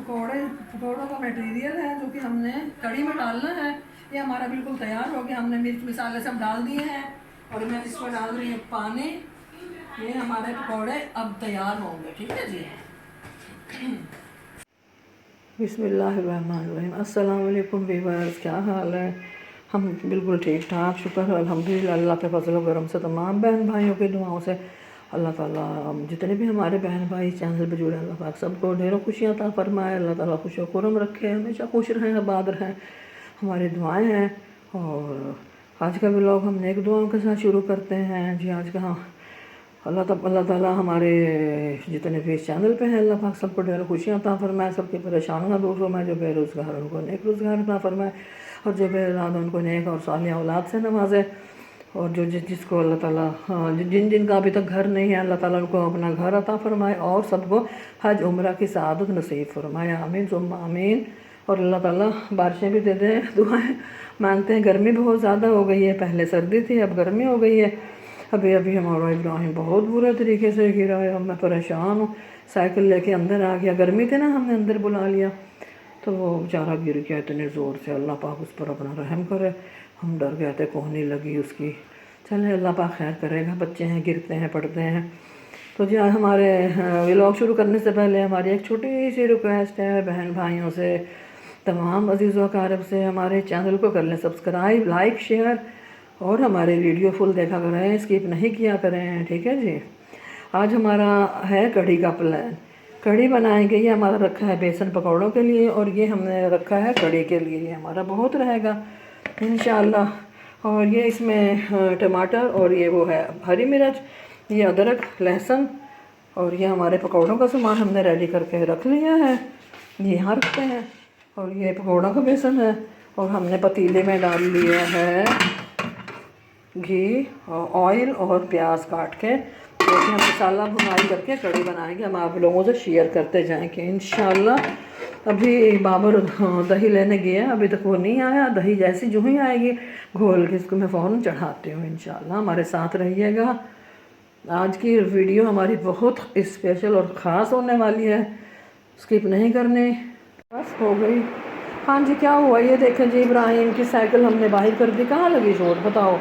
पकौड़ों का मटेरियल है जो कि हमने कड़ी में डालना है। ये हमारा बिल्कुल तैयार हो गया। हमने मिर्च मसाले सब डाल दिए हैं और मैं इसमें डाल रही हूँ पानी। ये हमारे पकौड़े अब तैयार होंगे। ठीक है जी। बिस्मिल्लाहिर्रहमानिर्रहीम। अस्सलाम वालेकुम व्यूअर्स, क्या हाल है? हम बिल्कुल ठीक ठाक, शुक्र है अल्हम्दुलिल्लाह अल्लाह के फजल व करम से, तमाम बहन भाइयों की दुआओं से। अल्लाह ताला जितने भी हमारे बहन भाई चैनल पर जुड़े, अल्लाह पाक सबको ढेरों खुशियाँ अता फरमाए। अल्लाह ताला खुश व खुरम रखे, हमेशा खुश रहें, आबाद रहें, हमारी दुआएं हैं। और आज का व्लॉग हम नेक दुआओं के साथ शुरू करते हैं जी। आज का अल्लाह ताला हमारे जितने भी इस चैनल पे हैं, अल्लाह पाक सबको ढेर खुशियाँ अता फरमाए, सबकी परेशानियाँ दूर फरमाए। जो बेरोज़गार उनको नेक रोज़गार अता फरमाए और जो बेऔलाद उनको नेक और सालिह औलाद से नवाजे। और जो जिसको अल्लाह ताला जिनका अभी तक घर नहीं है, अल्लाह ताला उनको अपना घर अता फरमाए और सबको हज उम्रा की सआदत नसीब फरमाए। आमीन सुम्मा आमीन। और अल्लाह ताला बारिशें भी दे दें, दुआएं मांगते हैं। गर्मी बहुत ज़्यादा हो गई है, पहले सर्दी थी अब गर्मी हो गई है। अभी अभी हमारा इब्राहिम बहुत बुरे तरीके से गिरा है। अब मैं परेशान हूँ, साइकिल लेके अंदर आ गया। गर्मी थी ना, हमने अंदर बुला लिया तो वो बेचारा गिर गया इतने ज़ोर से। अल्लाह पाक उस पर अपना रहम करे। हम डर गए थे, कोहनी लगी उसकी। चले अल्लाह पाक खैर करेगा। बच्चे हैं, गिरते हैं पड़ते हैं। तो जी आज हमारे व्लॉग शुरू करने से पहले हमारी एक छोटी सी रिक्वेस्ट है बहन भाइयों से, तमाम अजीज़ व अकारब से, हमारे चैनल को कर लें सब्सक्राइब, लाइक, शेयर और हमारे वीडियो फुल देखा करें, स्किप नहीं किया करें। ठीक है जी। आज हमारा है कढ़ी का प्लान। कढ़ी बनाएंगे। ये हमारा रखा है बेसन पकौड़ों के लिए और ये हमने रखा है कढ़ी के लिए। ये हमारा बहुत रहेगा इंशाअल्लाह। और ये इसमें टमाटर और ये वो है हरी मिर्च, ये अदरक, लहसुन और ये हमारे पकौड़ों का सामान हमने रेडी करके रख लिया है। ये यहाँ रखते हैं। और ये पकौड़ों का बेसन है और हमने पतीले में डाल लिया है घी और ऑयल और प्याज काट के। देखिए हम मसाला भुनाई करके कढ़ी बनाएंगे। हम आप लोगों से शेयर करते जाएंगे इंशाल्लाह। अभी बाबर दही लेने गया, अभी तक वो नहीं आया। दही जैसी जो ही आएगी घोल के इसको मैं फ़ौरन चढ़ाती हूँ इंशाल्लाह। हमारे साथ रहिएगा। आज की वीडियो हमारी बहुत स्पेशल और ख़ास होने वाली है, स्किप नहीं करनी। बस हो गई। हाँ जी, क्या हुआ ये देखें जी, इब्राहिम की साइकिल हमने बाहर कर दी। कहाँ लगी चोट बताओ,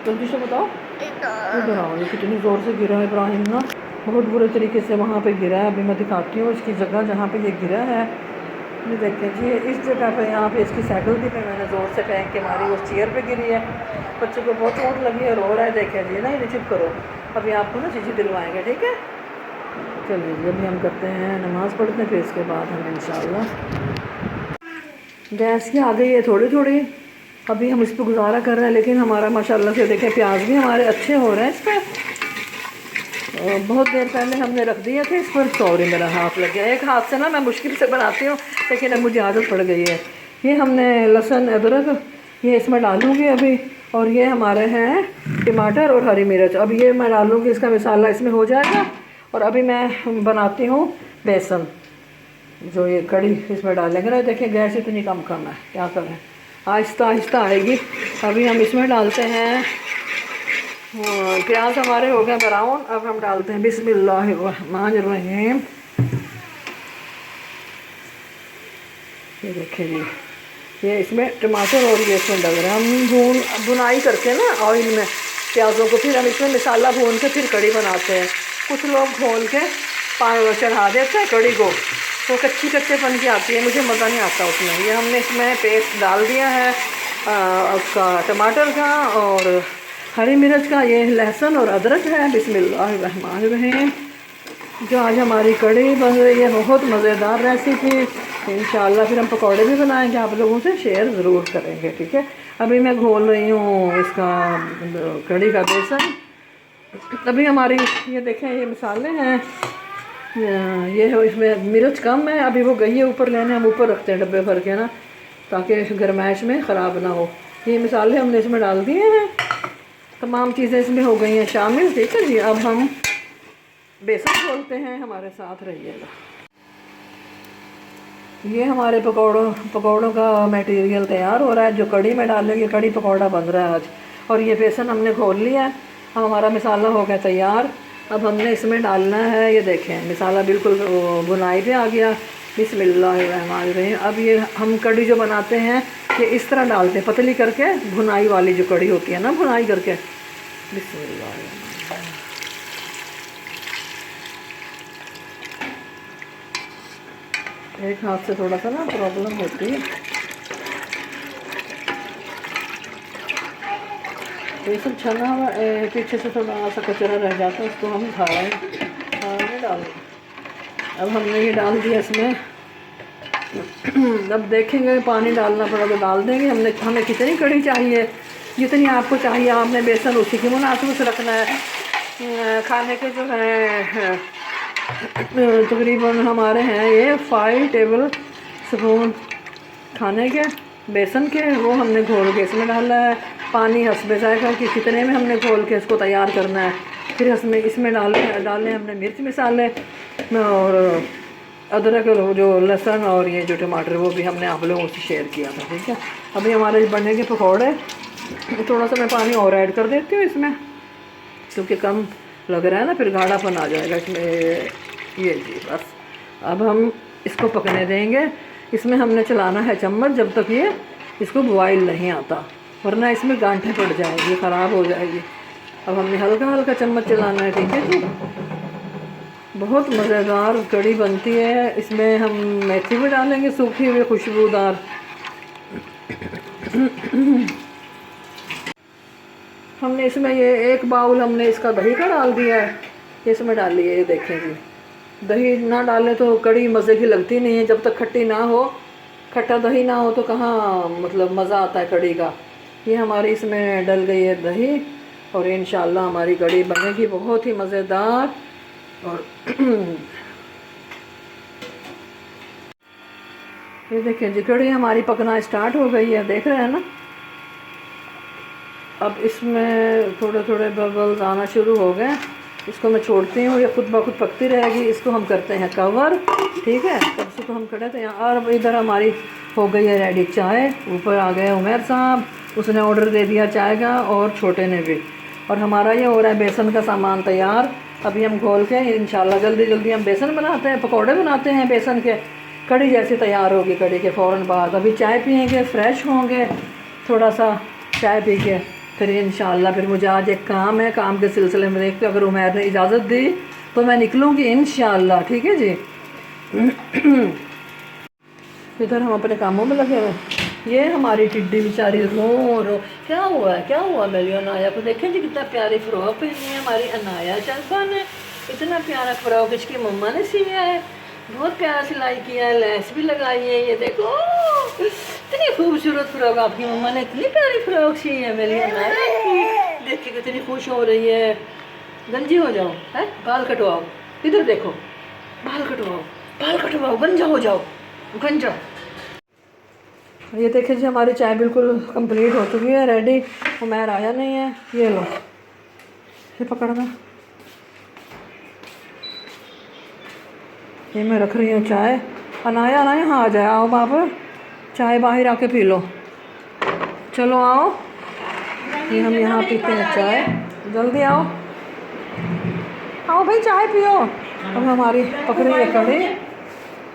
जल्दी से बताओ। इधर आओ। ये कितनी ज़ोर से गिरा है इब्राहिम ना, बहुत बुरे तरीके से वहाँ पे गिरा है। अभी मैं दिखाती हूँ इसकी जगह जहाँ पे ये गिरा है। ये देखें जी, इस जगह पे यहाँ पे इसकी साइकिल थी, पे मैंने ज़ोर से फेंक के मारी, वो चेयर पे गिरी है। बच्चे को बहुत चोट लगी है, रो रहा है। देखें जी, नहीं चुप करो, अभी आपको ना चीज़ें दिलवाएँगे। ठीक है, चलिए जी अभी हम करते हैं नमाज़ पढ़ते हैं, फिर इसके बाद हम इंशाल्लाह। गैस की आ गई है थोड़ी थोड़ी, अभी हम इस पर गुजारा कर रहे हैं। लेकिन हमारा माशाल्लाह से देखें प्याज भी हमारे अच्छे हो रहे हैं इस पर। बहुत देर पहले हमने रख दिए थे इस पर। सॉरी मेरा हाथ लग गया। एक हाथ से ना मैं मुश्किल से बनाती हूँ, लेकिन अब मुझे आदत पड़ गई है। ये हमने लहसुन अदरक ये इसमें डालूँगी अभी। और ये हमारे हैं टमाटर और हरी मिर्च। अब ये मैं डालूँगी, इसका मसाला इसमें हो जाएगा। और अभी मैं बनाती हूँ बेसन, जो ये कड़ी इसमें डालेंगे ना। देखिए गैस इतनी कम है, क्या करें, आहिस्ता आहिस्ता आएगी। अभी हम इसमें डालते हैं, प्याज हमारे हो गए ब्राउन। अब हम डालते हैं बिस्मिल्लाहिर्रहमानिर्रहीम। ये देखिए जी, ये इसमें टमाटर और ये इसमें डाल रहे हैं हम भुनाई करके ना ऑयल में प्याज़ों को। फिर हम इसमें मसाला भून के फिर कड़ी बनाते हैं। कुछ लोग घोल के चढ़ा देते हैं कड़ी को, वो कच्ची कच्चेपन की आती है, मुझे मज़ा नहीं आता उसमें। ये हमने इसमें पेस्ट डाल दिया है उसका टमाटर का और हरी मिर्च का। ये लहसुन और अदरक है। बिस्मिल्लाहिर्रहमानिर्रहीम। जो आज हमारी कड़ी बन रही है, बहुत मज़ेदार रेसिपी इंशाल्लाह। फिर हम पकौड़े भी बनाएंगे, आप लोगों से शेयर ज़रूर करेंगे। ठीक है, अभी मैं घोल रही हूँ इसका कड़ी का बेसन। अभी हमारी ये देखें ये मसाले हैं, ये है इसमें मिर्च कम है। अभी वो गई है ऊपर लेने, हम ऊपर रखते हैं डब्बे भर के ना, ताकि गर्माइश में ख़राब ना हो। ये मसाले हमने इसमें डाल दिए हैं, तमाम चीज़ें इसमें हो गई हैं शामिल। ठीक है जी, अब हम बेसन खोलते हैं, हमारे साथ रहिएगा। ये हमारे पकौड़ों का मटेरियल तैयार हो रहा है, जो कड़ी में डालेंगे। कड़ी पकौड़ा बन रहा है आज। और ये बेसन हमने खोल लिया है। अब हमारा मसाला हो गया तैयार। अब हमने इसमें डालना है, ये देखें मसाला बिल्कुल बुनाई पे आ गया। बिस्मिल्लाहिर्रहमानिर्रहीम। अब ये हम कड़ी जो बनाते हैं ये इस तरह डालते हैं, पतली करके, भुनाई वाली जो कड़ी होती है ना, भुनाई करके। बिस्मिल्लाहिर्रहमानिर्रहीम। एक हाथ से थोड़ा सा ना प्रॉब्लम होती है। ये सब छना हुआ पीछे से थोड़ा सा कचरा रह जाता है, उसको हम खाने डालें। अब हमने ये डाल दिया इसमें। अब देखेंगे पानी डालना पड़ा तो डाल देंगे। हमें कितनी कड़ी चाहिए, जितनी आपको चाहिए आपने बेसन उसी के मुनासिब से रखना है। खाने के जो है तकरीबन हमारे हैं ये 5 टेबल स्पून खाने के बेसन के, वो हमने घोल के इसमें डाला है। पानी हस्बे जायका कि कितने में हमने घोल के इसको तैयार करना है। फिर इसमें डाले हमने मिर्च मसाले और अदरक, जो लहसुन और ये जो टमाटर, वो भी हमने आप लोगों से शेयर किया था। ठीक है, अभी हमारे बनेंगे पकौड़े। थोड़ा सा मैं पानी और ऐड कर देती हूँ इसमें, क्योंकि कम लग रहा है ना, फिर गाढ़ापन आ जाएगा इसमें। ये जी बस, अब हम इसको पकने देंगे। इसमें हमने चलाना है चम्मच जब तक ये इसको बॉयल नहीं आता, वरना इसमें गांठें पड़ जाएगी, ख़राब हो जाएगी। अब हमने हल्का हल्का चम्मच चलाना है। ठीक है जी, बहुत मज़ेदार कड़ी बनती है। इसमें हम मेथी भी डालेंगे, सूखी हुई खुशबूदार। हमने इसमें ये 1 बाउल हमने इसका दही का डाल दिया है, इसमें डाली है। ये देखें जी, दही ना डालें तो कड़ी मज़े की लगती नहीं है। जब तक खट्टी ना हो, खट्टा दही ना हो तो कहाँ मतलब मज़ा आता है कड़ी का। ये हमारी इसमें डल गई है दही, और इंशाल्लाह हमारी कड़ी बनेगी बहुत ही मज़ेदार। और ये देखें जी, कड़ी हमारी पकना स्टार्ट हो गई है, देख रहे हैं ना। अब इसमें थोड़े थोड़े बबल्स आना शुरू हो गए। इसको मैं छोड़ती हूँ, ये खुद ब खुद पकती रहेगी। इसको हम करते हैं कवर। ठीक है, तब से तो हम खड़े थे यहाँ। और इधर हमारी हो गई है रेडी चाय। ऊपर आ गए उमर साहब, उसने ऑर्डर दे दिया चाय का, और छोटे ने भी। और हमारा ये हो रहा है बेसन का सामान तैयार। अभी हम घोल के इंशाल्लाह जल्दी जल्दी हम बेसन बनाते हैं, पकौड़े बनाते हैं बेसन के। कड़ी जैसी तैयार होगी कड़ी के फ़ौरन बाद। अभी चाय पियेंगे, फ्रेश होंगे, थोड़ा सा चाय पी के फिर इंशाल्लाह। फिर मुझे आज एक काम है, काम के सिलसिले में देखते अगर उमैर ने इजाज़त दी तो मैं निकलूँगी इंशाल्लाह। ठीक है जी। इधर हम अपने कामों में लगे हुए। ये हमारी टिड्डी बेचारी रो क्या हुआ मेरी अनाया को। देखें जी कितना प्यारी फ्रॉक पहनी है हमारी अनाया चंपा ने। इतना प्यारा फ्रॉक इसकी मम्मा ने सिया है, बहुत प्यारा सिलाई किया है, लेस भी लगाई है। ये देखो इतनी खूबसूरत फ्रॉक आपकी मम्मा ने, इतनी प्यारी फ्रॉक सी है मेरी अनाया की। देख के कितनी खुश हो रही है। गंजी हो जाओ है, बाल कटवाओ। इधर देखो, बाल कटवाओ, गंजा हो जाओ, गंजा। ये देखिए जी, हमारी चाय बिल्कुल कंप्लीट हो चुकी है, रेडी। उमैर आया नहीं है। ये लो, ये पकड़ना। ये मैं रख रही हूँ चाय। अनाया हाँ आ जाए, आओ बाप, चाय बाहर आके पी लो। चलो आओ, ये हम यहाँ पीते हैं चाय। जल्दी आओ भाई, चाय पियो। अब हमारी पक रही है कड़ी।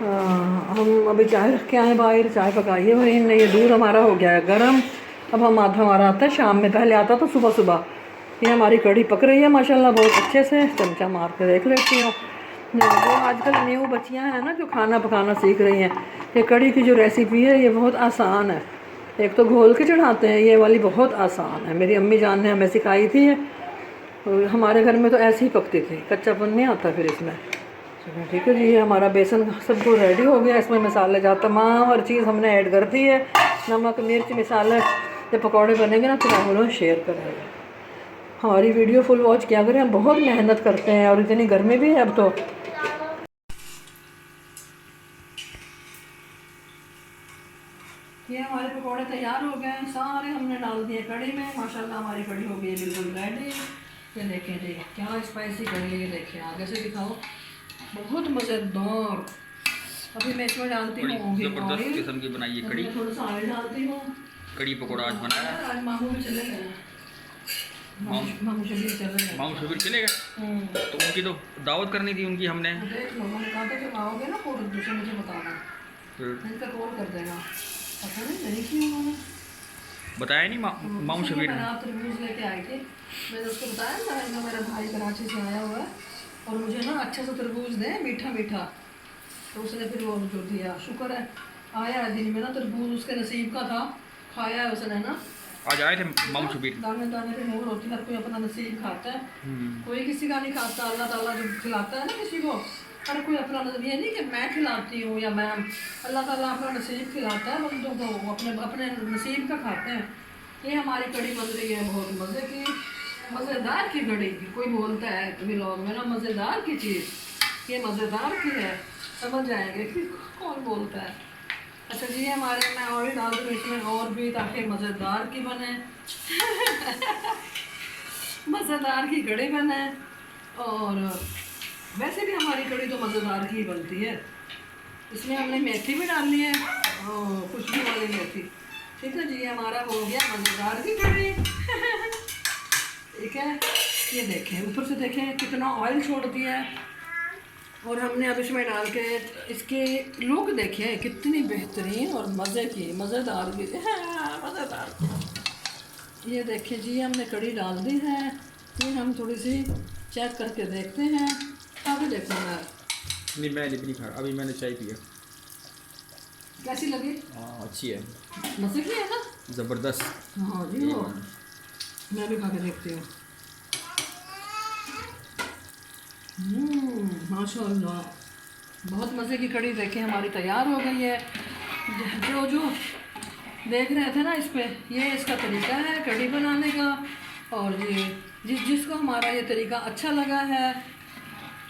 हम अभी चाय रख के आए बाहर, चाय पकाई है भाई हमने। ये दूध हमारा हो गया है गर्म। अब हमारा आता है शाम में, पहले आता था सुबह सुबह। ये हमारी कड़ी पक रही है माशाल्लाह बहुत अच्छे से। चमचा मार के देख लेती हूँ। जो आजकल न्यू बच्चियाँ हैं ना जो खाना पकाना सीख रही हैं, ये कड़ी की जो रेसिपी है ये बहुत आसान है। एक तो घोल के चढ़ाते हैं, ये वाली बहुत आसान है। मेरी अम्मी जान ने हमें सिखाई थी। हमारे घर में तो ऐसे ही पकती थी, कच्चापन नहीं आता फिर इसमें। ठीक है जी, ये हमारा बेसन सबको रेडी हो गया। इसमें मसाले जा तमाम हर चीज़ हमने ऐड कर दी है, नमक मिर्च मसाले। जब पकौड़े बनेंगे ना फिर आप लोग शेयर करेंगे। हमारी वीडियो फुल वॉच किया करें, हम बहुत मेहनत करते हैं और इतनी गर्मी भी है अब तो। ये हमारे पकौड़े तैयार हो गए, सारे हमने डाल दिए कड़ी में। माशाल्लाह हमारी कड़ी हो गई है बिल्कुल रेडी। ये देखें जी क्या स्पाइसी कड़ी है, ये देखिए आगे से दिखाओ, बहुत मज़ेदार। अभी मैं इसमें डालती हूँ जबरदस्त किस्म की बनाई है कड़ी। थोड़ा सा ऑयल डालती हूँ। कड़ी पकौड़ा आज बनाया, आज मामू भी चले गए। मामू शबीर चले गए। मामू शबीर चले गए, तो उनकी तो दावत करनी थी उनकी हमने। देख लो, मैंने कहा था जब आओगे ना फोटो दूसरे मुझे बताना, फिर इनका कॉल कर देगा। पता नहीं क्यों उन्होंने बताया नहीं मामू शबीर मैंने ने। आप तरबूज लेके आई थी, मैंने उसको बताया ना मेरा भाई कराची से आया हुआ है और मुझे ना अच्छा सा तरबूज दे, मीठा मीठा। तो उसने फिर वो जो दिया, शुक्र है आया दिन में ना तरबूज उसके नसीब का था, खाया है उसने ना। आज आए थे मामू शबीर। दाने दाने पे मोहर होती है, हर कोई अपना नसीब खाता है, कोई किसी का नहीं खाता। अल्लाह ताला जो खिलाता है ना किसी को, हर कोई अपना नसीब, ये नहीं कि मैं खिलाती हूँ या मैं, अल्लाह ताला अपना नसीब खिलाता है बंदों को, वो अपने अपने नसीब का खाते हैं। ये हमारी कड़ी बन रही है बहुत मज़े की, मज़ेदार की कड़ी। कोई बोलता है कभी लोग में ना मज़ेदार की चीज़, ये मज़ेदार की है, समझ जाएंगे कि कौन बोलता है। अच्छा जी, हमारे मैं और ही डाल दूँ इसमें और भी, ताकि मज़ेदार की बने मज़ेदार की कड़ी बने। और वैसे भी हमारी कड़ी तो मज़ेदार की ही बनती है। इसमें हमने मेथी भी डाली है, खुशबू वाली मेथी। ठीक है जी, हमारा हो गया मज़ेदार की कड़ी ठीक है, ये देखें ऊपर से देखें कितना ऑयल छोड़ दिया है। और हमने अब इसमें डाल के इसके लुक देखें कितनी बेहतरीन और मज़े की, मज़ेदार की, मज़ेदार की। ये देखिए जी, हमने कड़ी डाल दी है। फिर हम थोड़ी सी चेक करके देखते हैं। अभी देखो मैं, नहीं मैं नहीं खा, अभी मैंने चाय पिया। कैसी लगी? हाँ अच्छी है, मज़े की है ना, ज़बरदस्त। हाँ जी वो मैं भी खा के देखती हूँ। माशाल्लाह, बहुत मज़े की कड़ी देखें हमारी तैयार हो गई है। जो जो देख रहे थे ना इस पे, ये इसका तरीका है कड़ी बनाने का। और ये जिसको हमारा ये तरीका अच्छा लगा है,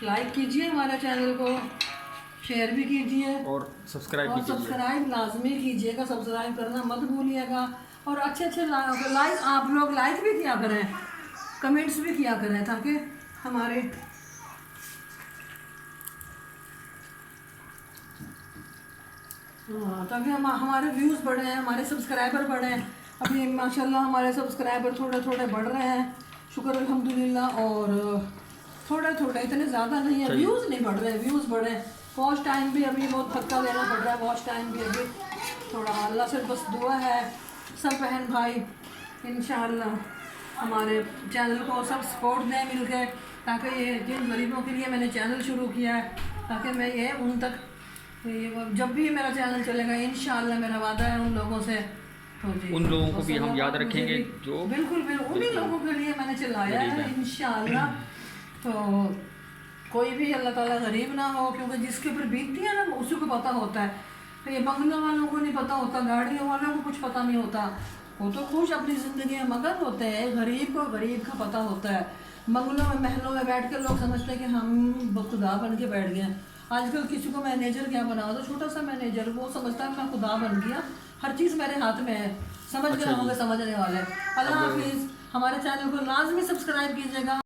लाइक कीजिए हमारे चैनल को, शेयर भी कीजिए और सब्सक्राइब भी कीजिए। सब्सक्राइब लाजमी कीजिएगा, सब्सक्राइब करना मत भूलिएगा। और अच्छे अच्छे लाइक आप लोग लाइक भी किया करें, कमेंट्स भी किया करें, ताकि हमारे ताकि हमारे व्यूज़ बढ़े हैं, हमारे सब्सक्राइबर बढ़े हैं। अभी माशाल्लाह हमारे सब्सक्राइबर थोड़े थोड़े बढ़ रहे हैं, शुक्र अल्हम्दुलिल्लाह। और थोड़े थोड़े, इतने ज़्यादा नहीं है, व्यूज़ नहीं बढ़ रहे, व्यूज़ बढ़े। वॉच टाइम भी अभी बहुत धक्का देना पड़ रहा है, वॉच टाइम भी अभी थोड़ा, अल्लाह से बस दुआ है सब बहन भाई इंशाअल्लाह हमारे चैनल को सब सपोर्ट दें मिल के, ताकि ये जिन गरीबों के लिए मैंने चैनल शुरू किया है, ताकि मैं ये उन तक, जब भी मेरा चैनल चलेगा इंशाअल्लाह, मेरा वादा है उन लोगों से, तो जी उन लोगों को भी हम याद रखेंगे जो बिल्कुल बिल्कुल उन्हीं लोगों के लिए मैंने चलाया है इंशाअल्लाह। तो कोई भी अल्लाह ताला गरीब ना हो, क्योंकि जिसके ऊपर बीतती है ना उसी को पता होता है। तो ये बंगलों वालों को नहीं पता होता, गाड़ियों वालों को कुछ पता नहीं होता, वो तो खुश अपनी ज़िंदगी में मगन होते हैं। गरीब को गरीब का पता होता है। बंगलों में महलों में बैठ कर लोग समझते हैं कि हम खुदा बन के बैठ गए। आजकल किसी को मैनेजर क्या बना दो, छोटा सा मैनेजर, वो समझता है मैं खुदा बन गया, हर चीज़ मेरे हाथ में है। समझ गए होंगे समझने वाले। अल्लाह हाफिज़, हमारे चैनल को लाजमी सब्सक्राइब कीजिएगा।